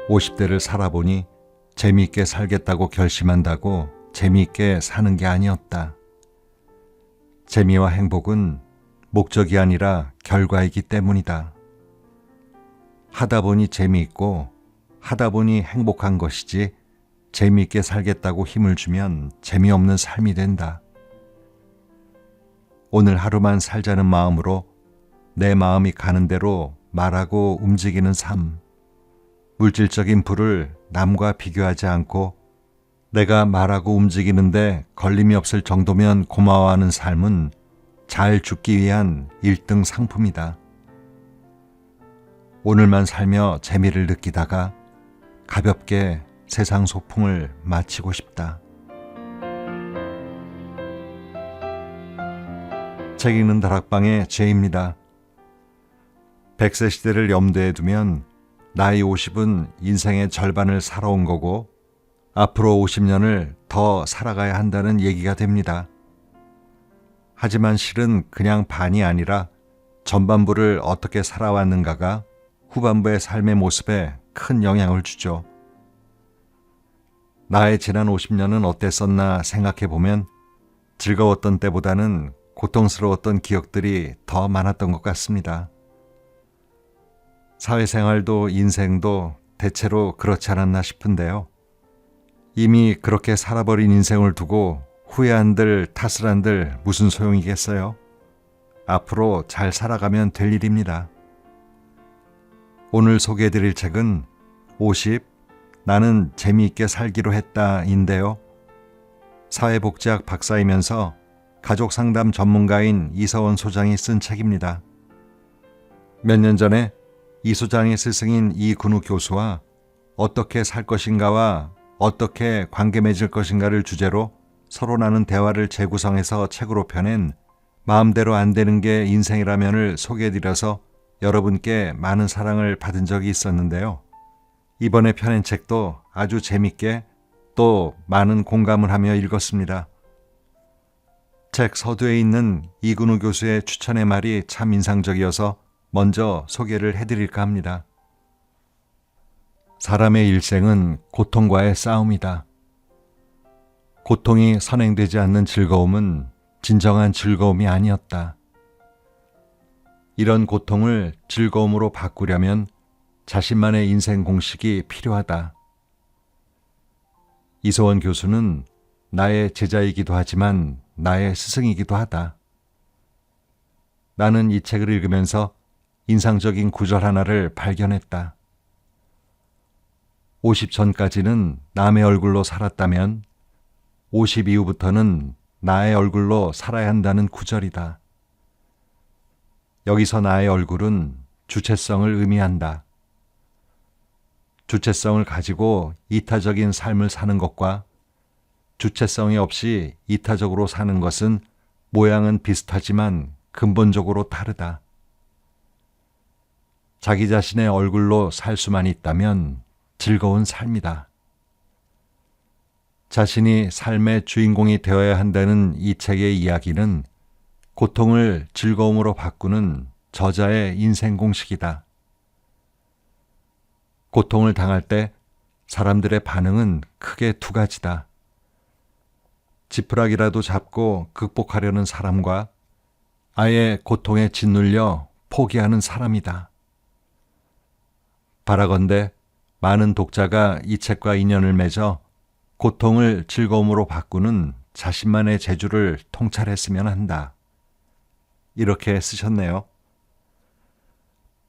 50대를 살아보니 재미있게 살겠다고 결심한다고 재미있게 사는 게 아니었다. 재미와 행복은 목적이 아니라 결과이기 때문이다. 하다 보니 재미있고 하다 보니 행복한 것이지 재미있게 살겠다고 힘을 주면 재미없는 삶이 된다. 오늘 하루만 살자는 마음으로 내 마음이 가는 대로 말하고 움직이는 삶. 물질적인 부를 남과 비교하지 않고 내가 말하고 움직이는데 걸림이 없을 정도면 고마워하는 삶은 잘 죽기 위한 1등 상품이다. 오늘만 살며 재미를 느끼다가 가볍게 세상 소풍을 마치고 싶다. 책 읽는 다락방의 제입니다. 100세 시대를 염두에 두면 나이 50은 인생의 절반을 살아온 거고 앞으로 50년을 더 살아가야 한다는 얘기가 됩니다. 하지만 실은 그냥 반이 아니라 전반부를 어떻게 살아왔는가가 후반부의 삶의 모습에 큰 영향을 주죠. 나의 지난 50년은 어땠었나 생각해보면 즐거웠던 때보다는 고통스러웠던 기억들이 더 많았던 것 같습니다. 사회생활도 인생도 대체로 그렇지 않았나 싶은데요. 이미 그렇게 살아버린 인생을 두고 후회한들 탓을 한들 무슨 소용이겠어요? 앞으로 잘 살아가면 될 일입니다. 오늘 소개해드릴 책은 50. 나는 재미있게 살기로 했다인데요. 사회복지학 박사이면서 가족상담 전문가인 이서원 소장이 쓴 책입니다. 몇 년 전에 이 소장의 스승인 이근우 교수와 어떻게 살 것인가와 어떻게 관계 맺을 것인가를 주제로 서로 나눈 대화를 재구성해서 책으로 펴낸 마음대로 안 되는 게 인생이라면을 소개해드려서 여러분께 많은 사랑을 받은 적이 있었는데요. 이번에 펴낸 책도 아주 재밌게 또 많은 공감을 하며 읽었습니다. 책 서두에 있는 이근우 교수의 추천의 말이 참 인상적이어서 먼저 소개를 해드릴까 합니다. 사람의 일생은 고통과의 싸움이다. 고통이 선행되지 않는 즐거움은 진정한 즐거움이 아니었다. 이런 고통을 즐거움으로 바꾸려면 자신만의 인생 공식이 필요하다. 이서원 교수는 나의 제자이기도 하지만 나의 스승이기도 하다. 나는 이 책을 읽으면서 인상적인 구절 하나를 발견했다. 50 전까지는 남의 얼굴로 살았다면 50 이후부터는 나의 얼굴로 살아야 한다는 구절이다. 여기서 나의 얼굴은 주체성을 의미한다. 주체성을 가지고 이타적인 삶을 사는 것과 주체성이 없이 이타적으로 사는 것은 모양은 비슷하지만 근본적으로 다르다. 자기 자신의 얼굴로 살 수만 있다면 즐거운 삶이다. 자신이 삶의 주인공이 되어야 한다는 이 책의 이야기는 고통을 즐거움으로 바꾸는 저자의 인생 공식이다. 고통을 당할 때 사람들의 반응은 크게 두 가지다. 지푸라기라도 잡고 극복하려는 사람과 아예 고통에 짓눌려 포기하는 사람이다. 바라건대 많은 독자가 이 책과 인연을 맺어 고통을 즐거움으로 바꾸는 자신만의 재주를 통찰했으면 한다. 이렇게 쓰셨네요.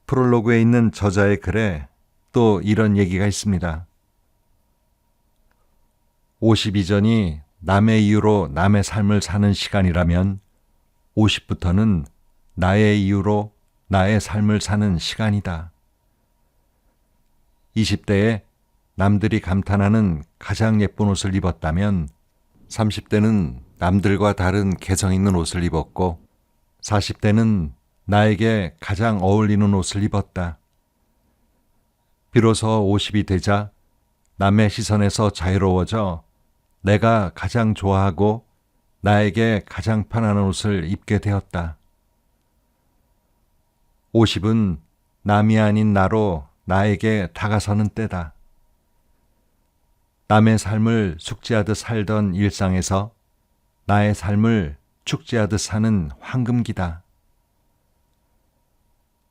프롤로그에 있는 저자의 글에 또 이런 얘기가 있습니다. 50 이전이 남의 이유로 남의 삶을 사는 시간이라면 50부터는 나의 이유로 나의 삶을 사는 시간이다. 20대에 남들이 감탄하는 가장 예쁜 옷을 입었다면 30대는 남들과 다른 개성 있는 옷을 입었고 40대는 나에게 가장 어울리는 옷을 입었다. 비로소 50이 되자 남의 시선에서 자유로워져 내가 가장 좋아하고 나에게 가장 편안한 옷을 입게 되었다. 50은 남이 아닌 나로 나에게 다가서는 때다. 남의 삶을 숙지하듯 살던 일상에서 나의 삶을 축지하듯 사는 황금기다.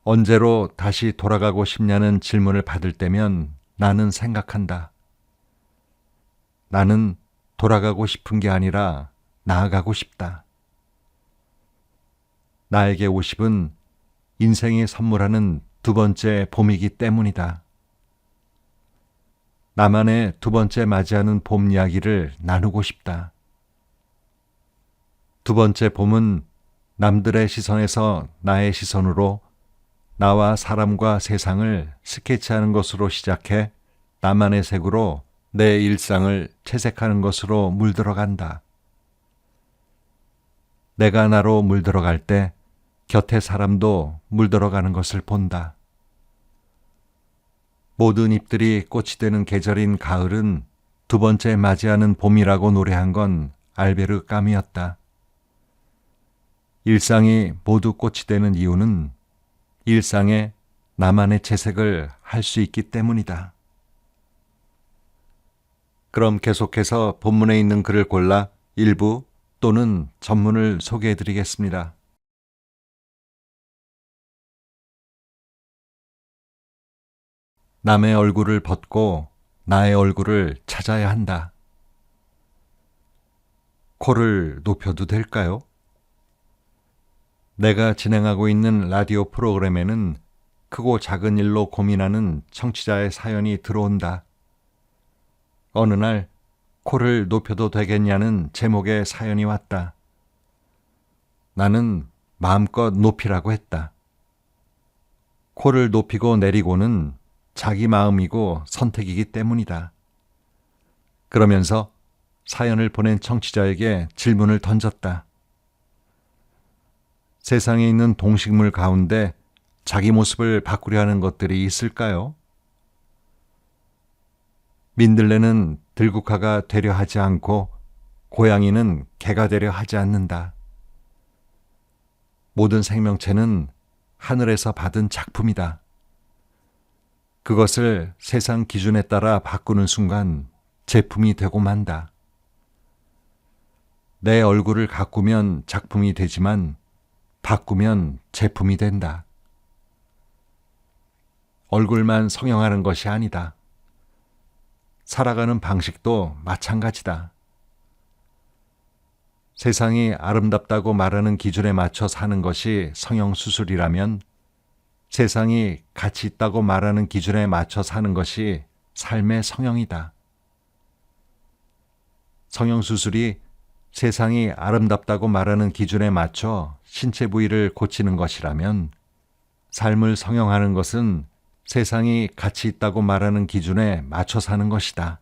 언제로 다시 돌아가고 싶냐는 질문을 받을 때면 나는 생각한다. 나는 돌아가고 싶은 게 아니라 나아가고 싶다. 나에게 50은 인생이 선물하는 두 번째 봄이기 때문이다. 나만의 두 번째 맞이하는 봄 이야기를 나누고 싶다. 두 번째 봄은 남들의 시선에서 나의 시선으로 나와 사람과 세상을 스케치하는 것으로 시작해 나만의 색으로 내 일상을 채색하는 것으로 물들어간다. 내가 나로 물들어갈 때 곁에 사람도 물들어가는 것을 본다. 모든 잎들이 꽃이 되는 계절인 가을은 두 번째 맞이하는 봄이라고 노래한 건 알베르 까뮈였다. 일상이 모두 꽃이 되는 이유는 일상에 나만의 채색을 할 수 있기 때문이다. 그럼 계속해서 본문에 있는 글을 골라 일부 또는 전문을 소개해 드리겠습니다. 남의 얼굴을 벗고 나의 얼굴을 찾아야 한다. 코를 높여도 될까요? 내가 진행하고 있는 라디오 프로그램에는 크고 작은 일로 고민하는 청취자의 사연이 들어온다. 어느 날 코를 높여도 되겠냐는 제목의 사연이 왔다. 나는 마음껏 높이라고 했다. 코를 높이고 내리고는 자기 마음이고 선택이기 때문이다. 그러면서 사연을 보낸 청취자에게 질문을 던졌다. 세상에 있는 동식물 가운데 자기 모습을 바꾸려 하는 것들이 있을까요? 민들레는 들국화가 되려 하지 않고 고양이는 개가 되려 하지 않는다. 모든 생명체는 하늘에서 받은 작품이다. 그것을 세상 기준에 따라 바꾸는 순간 제품이 되고 만다. 내 얼굴을 가꾸면 작품이 되지만 바꾸면 제품이 된다. 얼굴만 성형하는 것이 아니다. 살아가는 방식도 마찬가지다. 세상이 아름답다고 말하는 기준에 맞춰 사는 것이 성형수술이라면 세상이 가치 있다고 말하는 기준에 맞춰 사는 것이 삶의 성형이다. 성형수술이 세상이 아름답다고 말하는 기준에 맞춰 신체 부위를 고치는 것이라면 삶을 성형하는 것은 세상이 가치 있다고 말하는 기준에 맞춰 사는 것이다.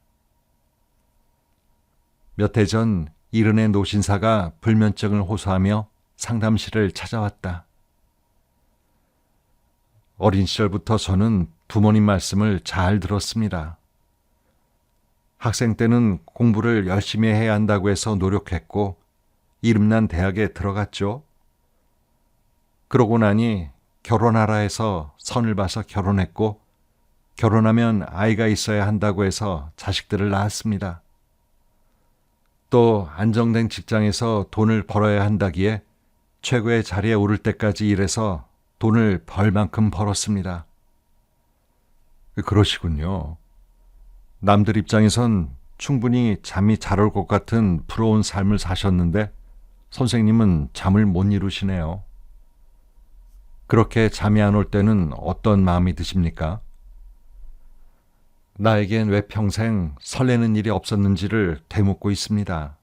몇 해 전 이른의 노신사가 불면증을 호소하며 상담실을 찾아왔다. 어린 시절부터 저는 부모님 말씀을 잘 들었습니다. 학생 때는 공부를 열심히 해야 한다고 해서 노력했고 이름난 대학에 들어갔죠. 그러고 나니 결혼하라 해서 선을 봐서 결혼했고 결혼하면 아이가 있어야 한다고 해서 자식들을 낳았습니다. 또 안정된 직장에서 돈을 벌어야 한다기에 최고의 자리에 오를 때까지 일해서 돈을 벌 만큼 벌었습니다. 그러시군요. 남들 입장에선 충분히 잠이 잘 올 것 같은 부러운 삶을 사셨는데 선생님은 잠을 못 이루시네요. 그렇게 잠이 안 올 때는 어떤 마음이 드십니까? 나에겐 왜 평생 설레는 일이 없었는지를 되묻고 있습니다.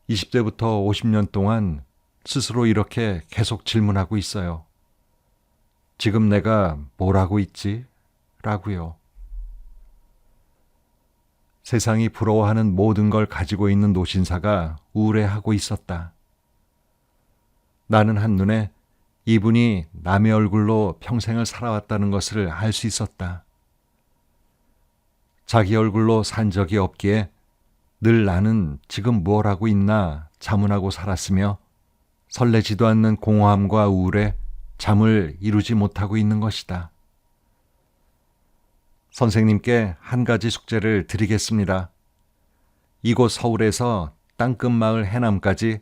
20대부터 50년 동안 스스로 이렇게 계속 질문하고 있어요. 지금 내가 뭘 하고 있지? 라고요. 세상이 부러워하는 모든 걸 가지고 있는 노신사가 우울해하고 있었다. 나는 한눈에 이분이 남의 얼굴로 평생을 살아왔다는 것을 알 수 있었다. 자기 얼굴로 산 적이 없기에 늘 나는 지금 뭘 하고 있나 자문하고 살았으며 설레지도 않는 공허함과 우울에 잠을 이루지 못하고 있는 것이다. 선생님께 한 가지 숙제를 드리겠습니다. 이곳 서울에서 땅끝마을 해남까지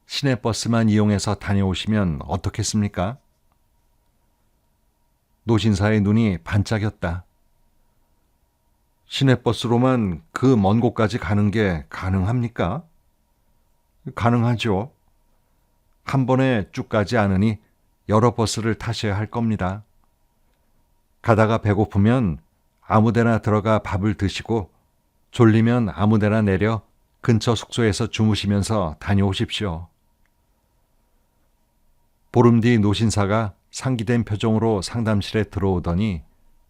시내버스만 이용해서 다녀오시면 어떻겠습니까? 노신사의 눈이 반짝였다. 시내버스로만 그 먼 곳까지 가는 게 가능합니까? 가능하죠. 한 번에 쭉 가지 않으니 여러 버스를 타셔야 할 겁니다. 가다가 배고프면 아무데나 들어가 밥을 드시고 졸리면 아무데나 내려 근처 숙소에서 주무시면서 다녀오십시오. 보름 뒤 노신사가 상기된 표정으로 상담실에 들어오더니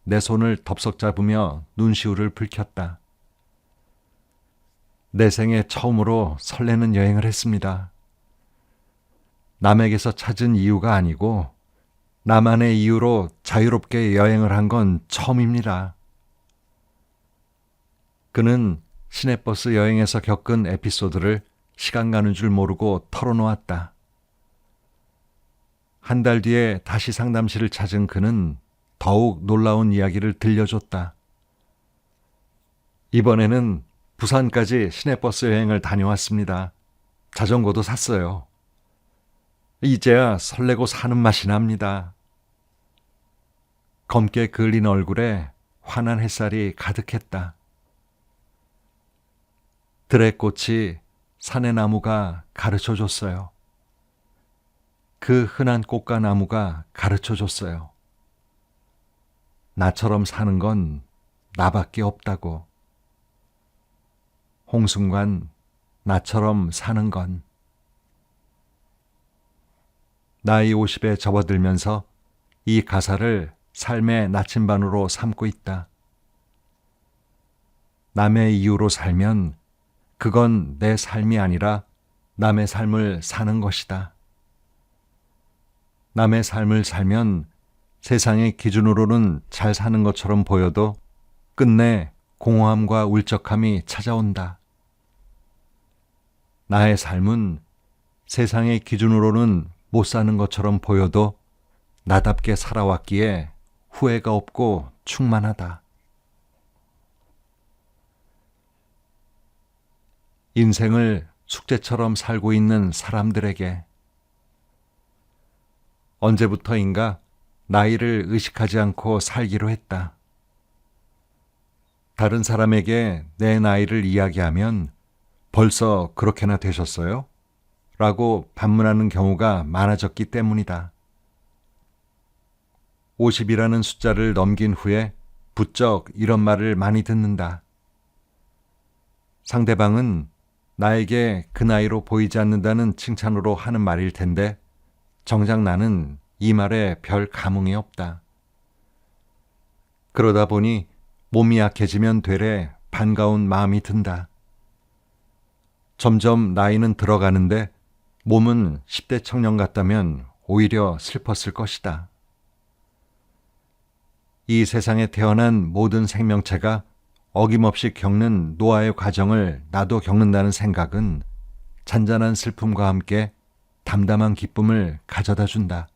내 손을 덥석 잡으며 눈시울을 붉혔다. 내 생애 처음으로 설레는 여행을 했습니다. 남에게서 찾은 이유가 아니고 나만의 이유로 자유롭게 여행을 한 건 처음입니다. 그는 시내버스 여행에서 겪은 에피소드를 시간 가는 줄 모르고 털어놓았다. 한 달 뒤에 다시 상담실을 찾은 그는 더욱 놀라운 이야기를 들려줬다. 이번에는 부산까지 시내버스 여행을 다녀왔습니다. 자전거도 샀어요. 이제야 설레고 사는 맛이 납니다. 검게 그을린 얼굴에 환한 햇살이 가득했다. 들의 꽃이 산의 나무가 가르쳐줬어요. 그 흔한 꽃과 나무가 가르쳐줬어요. 나처럼 사는 건 나밖에 없다고. 홍순관, 나처럼 사는 건. 나이 50에 접어들면서 이 가사를 삶의 나침반으로 삼고 있다. 남의 이유로 살면 그건 내 삶이 아니라 남의 삶을 사는 것이다. 남의 삶을 살면 세상의 기준으로는 잘 사는 것처럼 보여도 끝내 공허함과 울적함이 찾아온다. 나의 삶은 세상의 기준으로는 못 사는 것처럼 보여도 나답게 살아왔기에 후회가 없고 충만하다. 인생을 숙제처럼 살고 있는 사람들에게 언제부터인가 나이를 의식하지 않고 살기로 했다. 다른 사람에게 내 나이를 이야기하면 벌써 그렇게나 되셨어요? 라고 반문하는 경우가 많아졌기 때문이다. 50이라는 숫자를 넘긴 후에 부쩍 이런 말을 많이 듣는다. 상대방은 나에게 그 나이로 보이지 않는다는 칭찬으로 하는 말일 텐데 정작 나는 이 말에 별 감흥이 없다. 그러다 보니 몸이 약해지면 되레 반가운 마음이 든다. 점점 나이는 들어가는데 몸은 10대 청년 같다면 오히려 슬펐을 것이다. 이 세상에 태어난 모든 생명체가 어김없이 겪는 노화의 과정을 나도 겪는다는 생각은 잔잔한 슬픔과 함께 담담한 기쁨을 가져다 준다.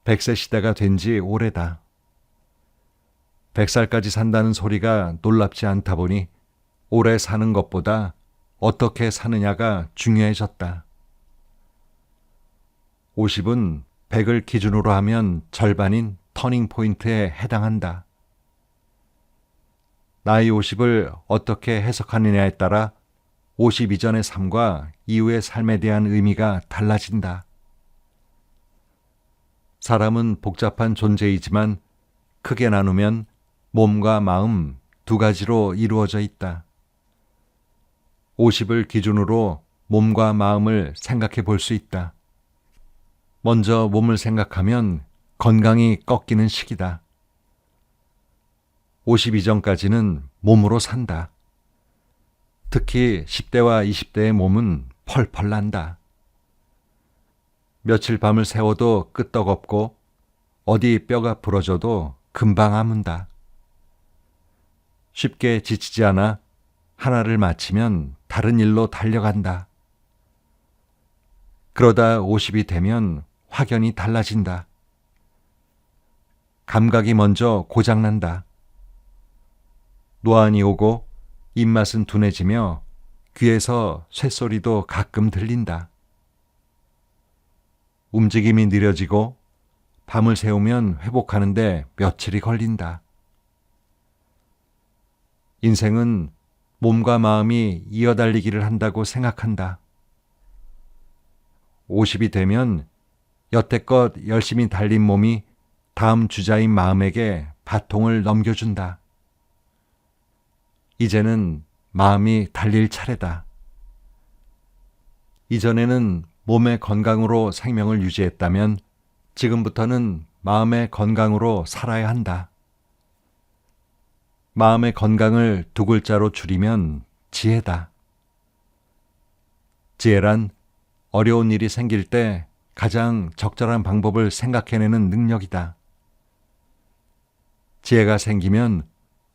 100세 시대가 된 지 오래다. 100살까지 산다는 소리가 놀랍지 않다 보니 오래 사는 것보다 어떻게 사느냐가 중요해졌다. 50은 100을 기준으로 하면 절반인 터닝 포인트에 해당한다. 나이 50을 어떻게 해석하느냐에 따라 50 이전의 삶과 이후의 삶에 대한 의미가 달라진다. 사람은 복잡한 존재이지만 크게 나누면 몸과 마음 두 가지로 이루어져 있다. 50을 기준으로 몸과 마음을 생각해 볼 수 있다. 먼저 몸을 생각하면 건강이 꺾이는 시기다. 50 이전까지는 몸으로 산다. 특히 10대와 20대의 몸은 펄펄 난다. 며칠 밤을 새워도 끄떡없고 어디 뼈가 부러져도 금방 아문다. 쉽게 지치지 않아 하나를 마치면 다른 일로 달려간다. 그러다 50이 되면 확연히 달라진다. 감각이 먼저 고장난다. 노안이 오고 입맛은 둔해지며 귀에서 쇳소리도 가끔 들린다. 움직임이 느려지고 밤을 새우면 회복하는데 며칠이 걸린다. 인생은 몸과 마음이 이어달리기를 한다고 생각한다. 50이 되면 여태껏 열심히 달린 몸이 다음 주자인 마음에게 바통을 넘겨준다. 이제는 마음이 달릴 차례다. 이전에는 몸의 건강으로 생명을 유지했다면 지금부터는 마음의 건강으로 살아야 한다. 마음의 건강을 두 글자로 줄이면 지혜다. 지혜란 어려운 일이 생길 때 가장 적절한 방법을 생각해내는 능력이다. 지혜가 생기면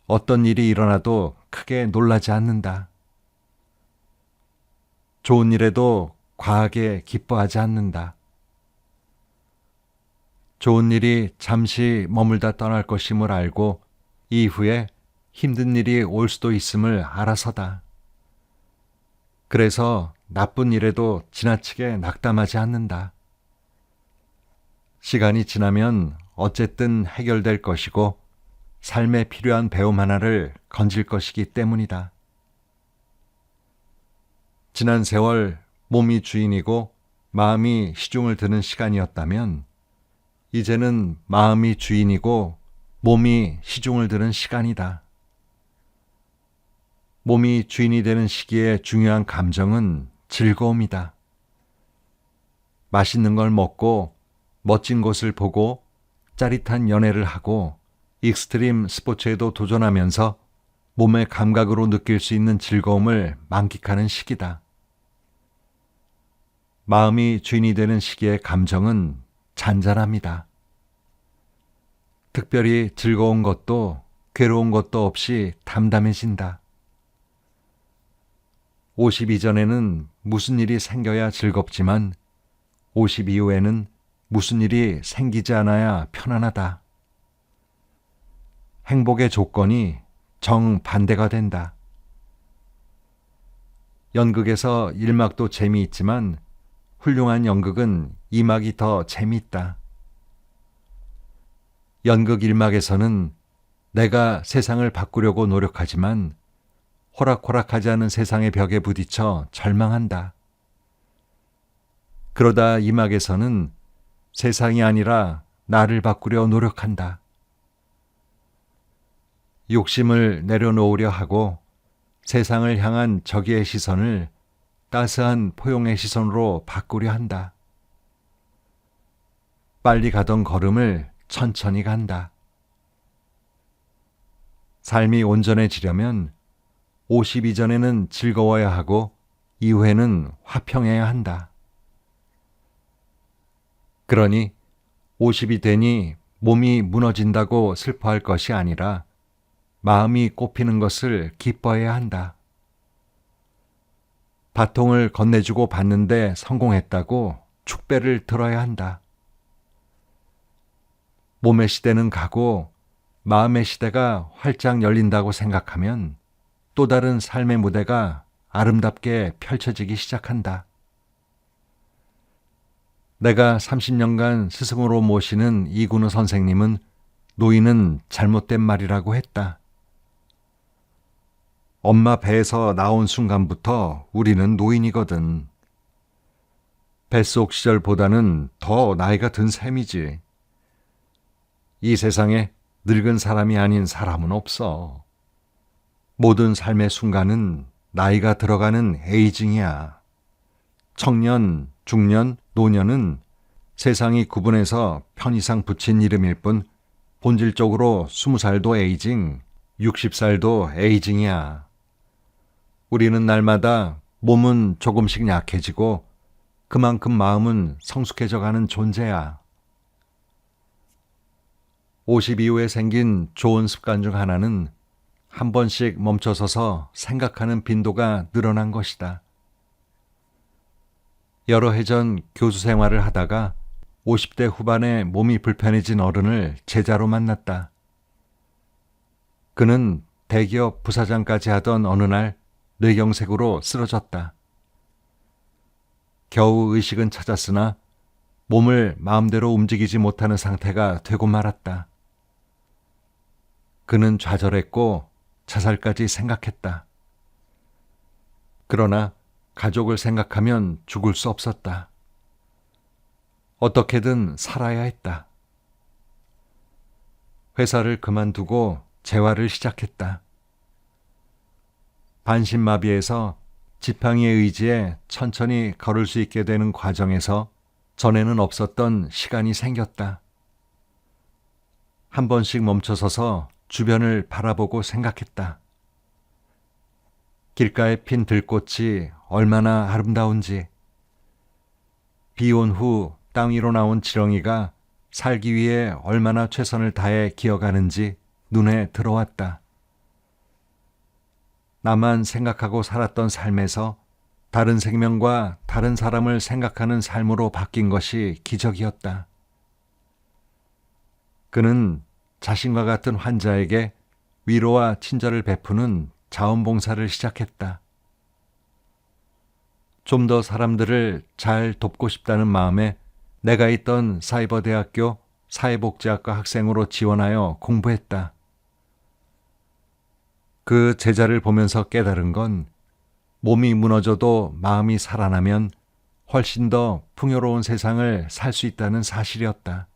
어떤 일이 일어나도 크게 놀라지 않는다. 좋은 일에도 과하게 기뻐하지 않는다. 좋은 일이 잠시 머물다 떠날 것임을 알고 이후에 힘든 일이 올 수도 있음을 알아서다. 그래서 나쁜 일에도 지나치게 낙담하지 않는다. 시간이 지나면 어쨌든 해결될 것이고 삶에 필요한 배움 하나를 건질 것이기 때문이다. 지난 세월 몸이 주인이고 마음이 시중을 드는 시간이었다면 이제는 마음이 주인이고 몸이 시중을 드는 시간이다. 몸이 주인이 되는 시기에 중요한 감정은 즐거움이다. 맛있는 걸 먹고 멋진 곳을 보고 짜릿한 연애를 하고 익스트림 스포츠에도 도전하면서 몸의 감각으로 느낄 수 있는 즐거움을 만끽하는 시기다. 마음이 주인이 되는 시기의 감정은 잔잔합니다. 특별히 즐거운 것도 괴로운 것도 없이 담담해진다. 50 이전에는 무슨 일이 생겨야 즐겁지만 50 이후에는 무슨 일이 생기지 않아야 편안하다. 행복의 조건이 정반대가 된다. 연극에서 1막도 재미있지만 훌륭한 연극은 2막이 더 재미있다. 연극 1막에서는 내가 세상을 바꾸려고 노력하지만 호락호락하지 않은 세상의 벽에 부딪혀 절망한다. 그러다 2막에서는 세상이 아니라 나를 바꾸려 노력한다. 욕심을 내려놓으려 하고 세상을 향한 적의의 시선을 따스한 포용의 시선으로 바꾸려 한다. 빨리 가던 걸음을 천천히 간다. 삶이 온전해지려면 50 이전에는 즐거워야 하고 이후에는 화평해야 한다. 그러니 50이 되니 몸이 무너진다고 슬퍼할 것이 아니라 마음이 꽃피는 것을 기뻐해야 한다. 바통을 건네주고 받는데 성공했다고 축배를 들어야 한다. 몸의 시대는 가고 마음의 시대가 활짝 열린다고 생각하면 또 다른 삶의 무대가 아름답게 펼쳐지기 시작한다. 내가 30년간 스승으로 모시는 이근우 선생님은 노인은 잘못된 말이라고 했다. 엄마 배에서 나온 순간부터 우리는 노인이거든. 뱃속 시절보다는 더 나이가 든 셈이지. 이 세상에 늙은 사람이 아닌 사람은 없어. 모든 삶의 순간은 나이가 들어가는 에이징이야. 청년, 중년, 노년은 세상이 구분해서 편의상 붙인 이름일 뿐 본질적으로 20살도 에이징, 60살도 에이징이야. 우리는 날마다 몸은 조금씩 약해지고 그만큼 마음은 성숙해져 가는 존재야. 50 이후에 생긴 좋은 습관 중 하나는 한 번씩 멈춰서서 생각하는 빈도가 늘어난 것이다. 여러 해 전 교수 생활을 하다가 50대 후반에 몸이 불편해진 어른을 제자로 만났다. 그는 대기업 부사장까지 하던 어느 날 뇌경색으로 쓰러졌다. 겨우 의식은 찾았으나 몸을 마음대로 움직이지 못하는 상태가 되고 말았다. 그는 좌절했고 자살까지 생각했다. 그러나 가족을 생각하면 죽을 수 없었다. 어떻게든 살아야 했다. 회사를 그만두고 재활을 시작했다. 반신마비에서 지팡이의 의지에 천천히 걸을 수 있게 되는 과정에서 전에는 없었던 시간이 생겼다. 한 번씩 멈춰서서 주변을 바라보고 생각했다. 길가에 핀 들꽃이 얼마나 아름다운지, 비 온 후 땅 위로 나온 지렁이가 살기 위해 얼마나 최선을 다해 기어가는지 눈에 들어왔다. 나만 생각하고 살았던 삶에서 다른 생명과 다른 사람을 생각하는 삶으로 바뀐 것이 기적이었다. 그는 자신과 같은 환자에게 위로와 친절을 베푸는 자원봉사를 시작했다. 좀 더 사람들을 잘 돕고 싶다는 마음에 내가 있던 사이버대학교 사회복지학과 학생으로 지원하여 공부했다. 그 제자를 보면서 깨달은 건 몸이 무너져도 마음이 살아나면 훨씬 더 풍요로운 세상을 살 수 있다는 사실이었다.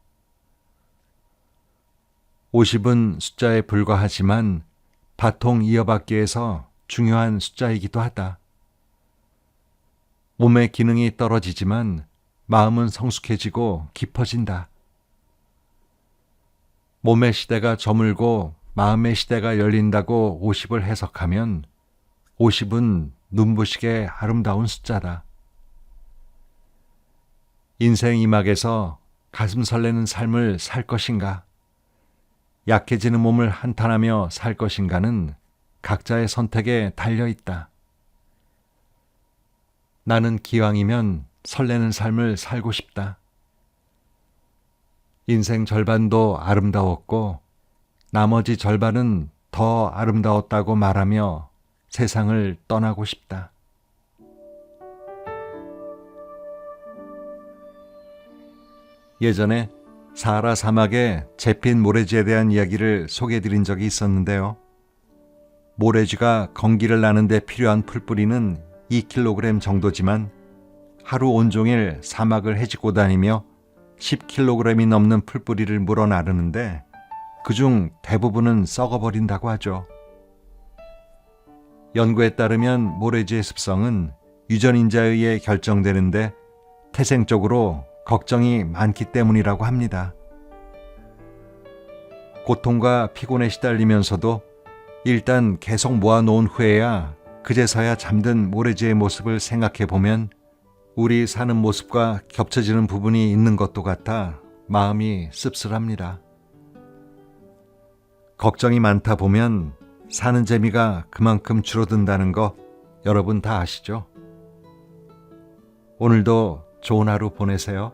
50은 숫자에 불과하지만 바통 이어받기에서 중요한 숫자이기도 하다. 몸의 기능이 떨어지지만 마음은 성숙해지고 깊어진다. 몸의 시대가 저물고 마음의 시대가 열린다고 50을 해석하면 50은 눈부시게 아름다운 숫자다. 인생 이막에서 가슴 설레는 삶을 살 것인가? 약해지는 몸을 한탄하며 살 것인가는 각자의 선택에 달려 있다. 나는 기왕이면 설레는 삶을 살고 싶다. 인생 절반도 아름다웠고 나머지 절반은 더 아름다웠다고 말하며 세상을 떠나고 싶다. 예전에 사하라 사막의 재핀 모래쥐에 대한 이야기를 소개해드린 적이 있었는데요. 모래쥐가 건기를 나는 데 필요한 풀뿌리는 2kg 정도지만 하루 온종일 사막을 헤집고 다니며 10kg이 넘는 풀뿌리를 물어 나르는데 그중 대부분은 썩어버린다고 하죠. 연구에 따르면 모래쥐의 습성은 유전인자에 의해 결정되는데 태생적으로 걱정이 많기 때문이라고 합니다. 고통과 피곤에 시달리면서도 일단 계속 모아놓은 후에야 그제서야 잠든 모래쥐의 모습을 생각해 보면 우리 사는 모습과 겹쳐지는 부분이 있는 것도 같아 마음이 씁쓸합니다. 걱정이 많다 보면 사는 재미가 그만큼 줄어든다는 거 여러분 다 아시죠? 오늘도 좋은 하루 보내세요.